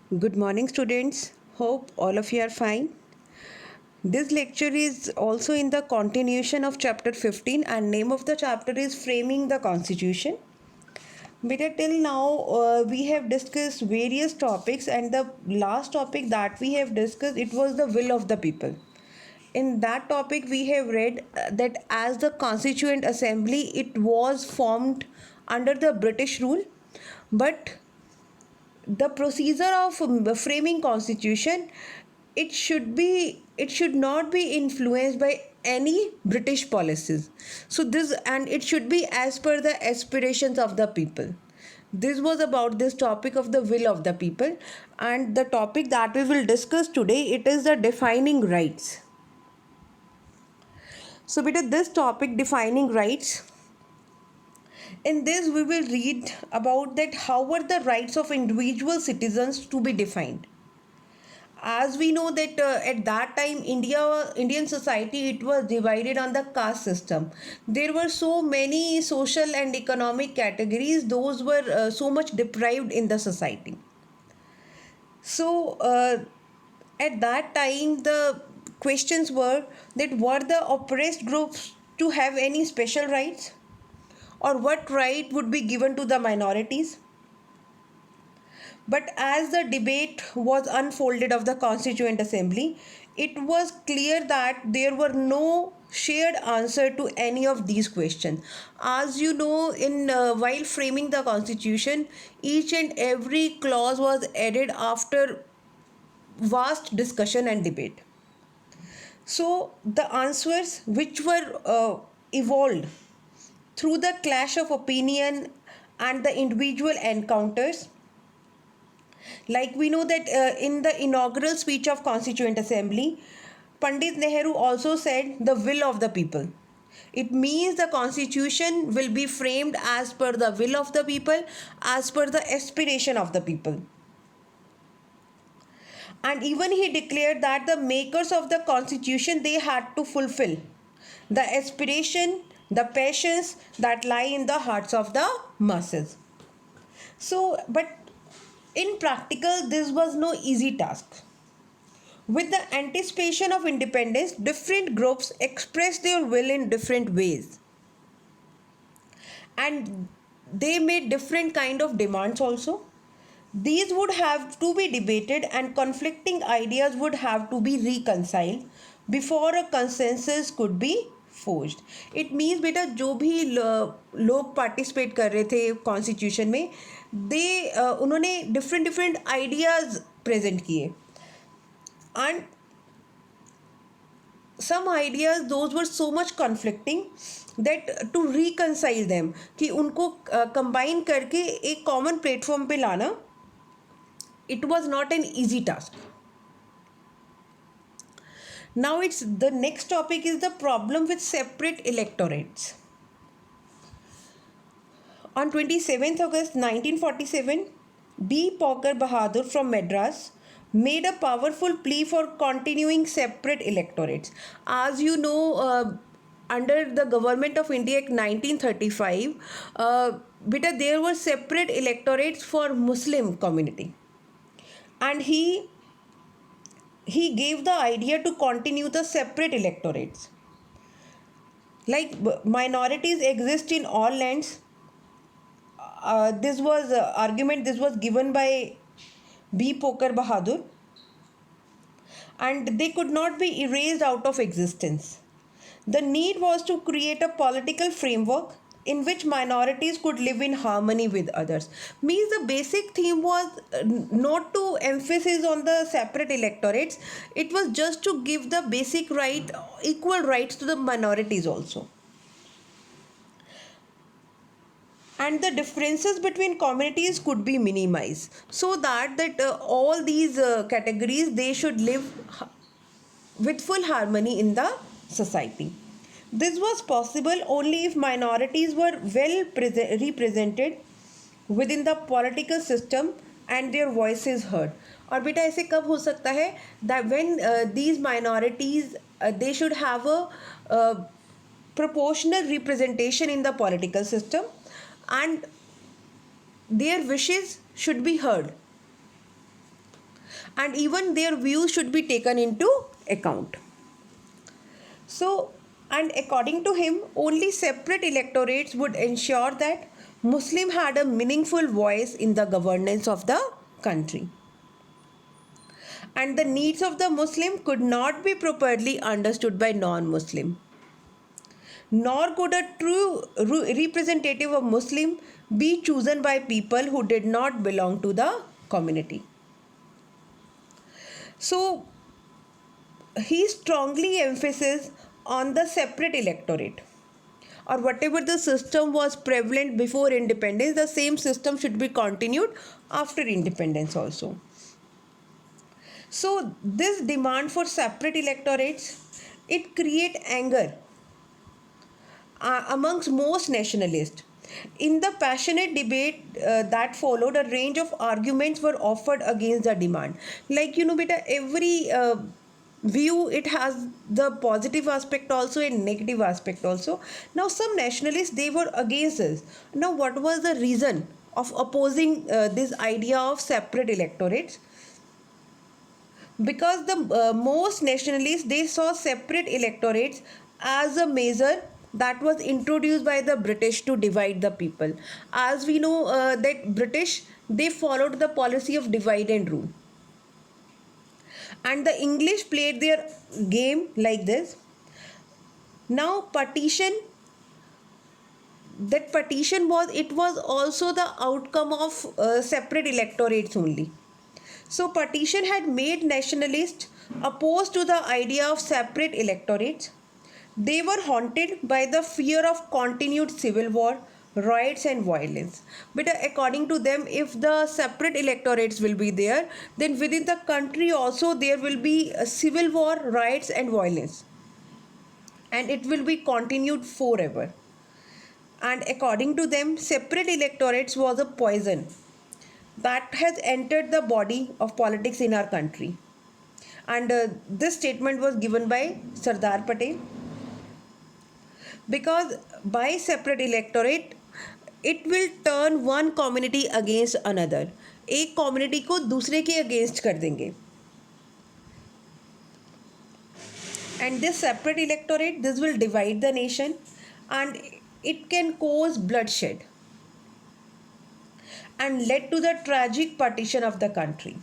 Good morning, students. Hope all of you are fine. This lecture is also in the continuation of chapter 15, and name of the chapter is Framing the Constitution. Beta, till now we have discussed various topics, and the last topic that we have discussed, it was the will of the people. In that topic we have read that as the Constituent Assembly, it was formed under the British rule, but the procedure of framing constitution, it should not be influenced by any British policies. So this, and it should be as per the aspirations of the people. This was about this topic of the will of the people, and the topic that we will discuss today, it is the defining rights. So beta, this topic, defining rights, in this we will read about that how were the rights of individual citizens to be defined. As we know that at that time Indian society, it was divided on the caste system. There were so many social and economic categories, those were so much deprived in the society. So at that time the questions were that were the oppressed groups to have any special rights, or what right would be given to the minorities. But as the debate was unfolded of the Constituent Assembly, it was clear that there were no shared answer to any of these questions. As you know, in while framing the Constitution, each and every clause was added after vast discussion and debate. So the answers which were evolved through the clash of opinion and the individual encounters, like we know that in the inaugural speech of Constituent Assembly, Pandit Nehru also said the will of the people. It means the constitution will be framed as per the will of the people, as per the aspiration of the people. And even he declared that the makers of the constitution, they had to fulfill the aspiration, the passions that lie in the hearts of the masses. So, but in practical, this was no easy task. With the anticipation of independence, different groups expressed their will in different ways. And they made different kind of demands also. These would have to be debated, and conflicting ideas would have to be reconciled before a consensus could be forged. It means बेटा जो भी लोग participate कर रहे थे constitution में, दे उन्होंने different different ideas present किए, and some ideas those were so much conflicting that to reconcile them, कि उनको combine करके एक common platform पे लाना, it was not an easy task. Now it's the next topic is the problem with separate electorates. On 27th August 1947, B. Pauker Bahadur from Madras made a powerful plea for continuing separate electorates. As you know, under the Government of India Act 1935, there were separate electorates for Muslim community, and he gave the idea to continue the separate electorates. Like minorities exist in all lands. This was argument. This was given by B. Pauker Bahadur, and they could not be erased out of existence. The need was to create a political framework in which minorities could live in harmony with others. Means the basic theme was not to emphasis on the separate electorates. It was just to give the basic right, equal rights to the minorities also. And the differences between communities could be minimized, so that all these categories, they should live with full harmony in the society. This was possible only if minorities were well represented within the political system and their voices heard. और बेटा ऐसे कब हो सकता है, that when these minorities they should have a proportional representation in the political system, and their wishes should be heard. and even their views should be taken into account. So, and according to him, only separate electorates would ensure that Muslim had a meaningful voice in the governance of the country. And the needs of the Muslim could not be properly understood by non-Muslim. Nor could a true representative of Muslim be chosen by people who did not belong to the community. So, he strongly emphasizes on the separate electorate, or whatever the system was prevalent before independence, the same system should be continued after independence also. So this demand for separate electorates, it create anger amongst most nationalists. In the passionate debate that followed, a range of arguments were offered against the demand. Like, beta, every view, it has the positive aspect also and negative aspect also. Now, some nationalists, they were against this. Now, what was the reason of opposing this idea of separate electorates? Because the most nationalists, they saw separate electorates as a measure that was introduced by the British to divide the people. As we know, that British, they followed the policy of divide and rule, and the English played their game like this. Now partition was, it was also the outcome of separate electorates only. So partition had made nationalists opposed to the idea of separate electorates. They were haunted by the fear of continued civil war, riots and violence. But according to them, if the separate electorates will be there, then within the country also there will be a civil war, riots and violence. And it will be continued forever. And according to them, separate electorates was a poison that has entered the body of politics in our country. And this statement was given by Sardar Patel. Because by separate electorate, it will turn one community against another. एक community को दूसरे के against कर देंगे. And this separate electorate, this will divide the nation and it can cause bloodshed and led to the tragic partition of the country.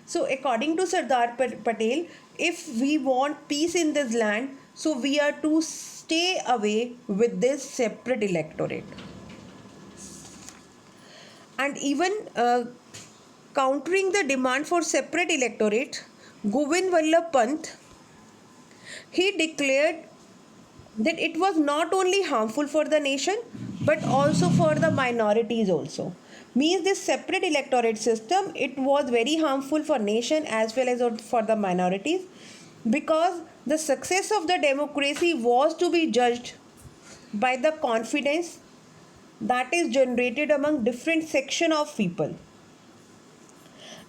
So according to Sardar Patel, if we want peace in this land, so we are to stay away with this separate electorate. And even countering the demand for separate electorate, Govind Vallabh Pant, he declared that it was not only harmful for the nation but also for the minorities also. Means this separate electorate system, it was very harmful for nation as well as for the minorities, because the success of the democracy was to be judged by the confidence that is generated among different section of people.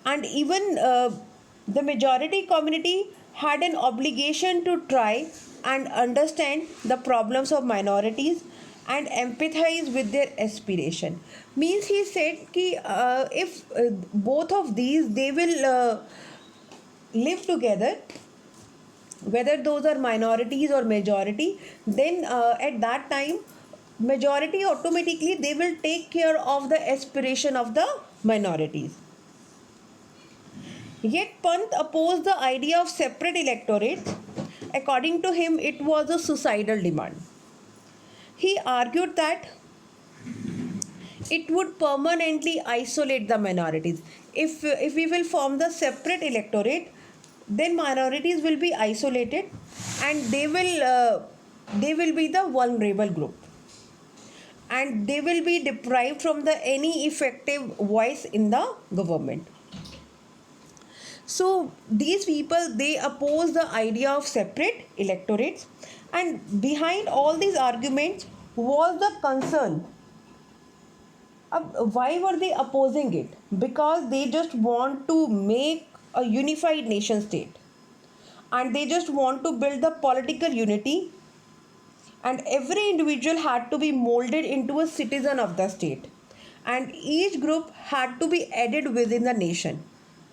And even the majority community had an obligation to try and understand the problems of minorities and empathize with their aspiration. Means he said ki, if both of these, they will live together, whether those are minorities or majority, then at that time majority automatically they will take care of the aspiration of the minorities. Yet Pant opposed the idea of separate electorates. According to him, it was a suicidal demand. He argued that it would permanently isolate the minorities. If we will form the separate electorate, then minorities will be isolated and they will be the vulnerable group, and they will be deprived from the any effective voice in the government. So these people, they oppose the idea of separate electorates, and behind all these arguments was the concern. Why were they opposing it? Because they just want to make a unified nation state, and they just want to build the political unity, and every individual had to be molded into a citizen of the state, and each group had to be added within the nation.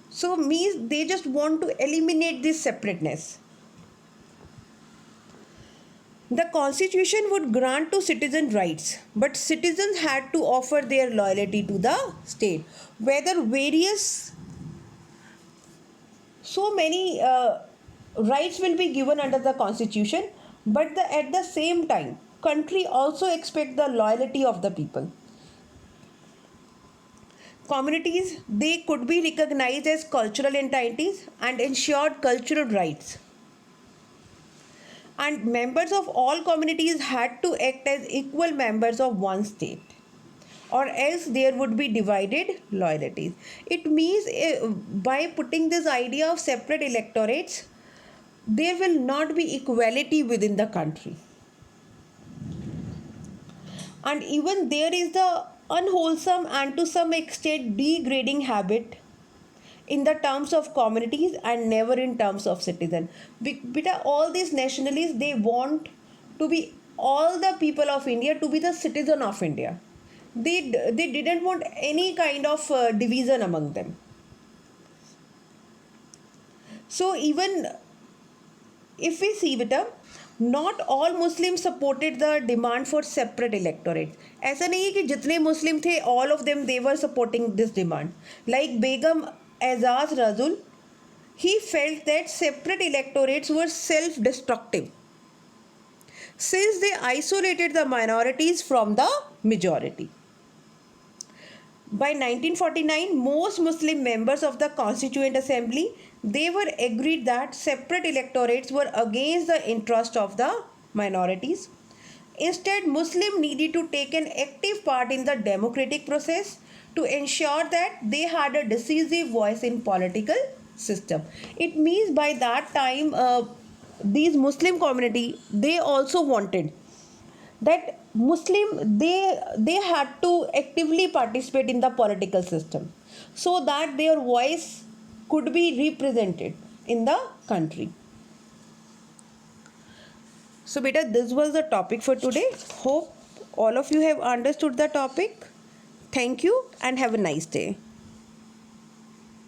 So means they just want to eliminate this separateness. The constitution would grant to citizen rights, but citizens had to offer their loyalty to the state. Whether various, so many rights will be given under the constitution, but at the same time, country also expect the loyalty of the people. Communities, they could be recognized as cultural entities and ensured cultural rights. And members of all communities had to act as equal members of one state, or else there would be divided loyalties. It means by putting this idea of separate electorates, there will not be equality within the country. And even there is the unwholesome and to some extent degrading habit in the terms of communities and never in terms of citizen. Beta, all these nationalists, they want to be all the people of India to be the citizen of India. They didn't want any kind of division among them. So even if we see beta, not all Muslims supported the demand for separate electorate. ऐसा नहीं है कि जितने मुस्लिम थे all of them they were supporting this demand. Like Begum Azaz Razul, he felt that separate electorates were self-destructive since they isolated the minorities from the majority. By 1949, most Muslim members of the Constituent Assembly, they were agreed that separate electorates were against the interest of the minorities. Instead, Muslims needed to take an active part in the democratic process to ensure that they had a decisive voice in political system. It means by that time, these Muslim community, they also wanted that Muslim, they had to actively participate in the political system so that their voice could be represented in the country. So beta, this was the topic for today. Hope all of you have understood the topic. Thank you and have a nice day.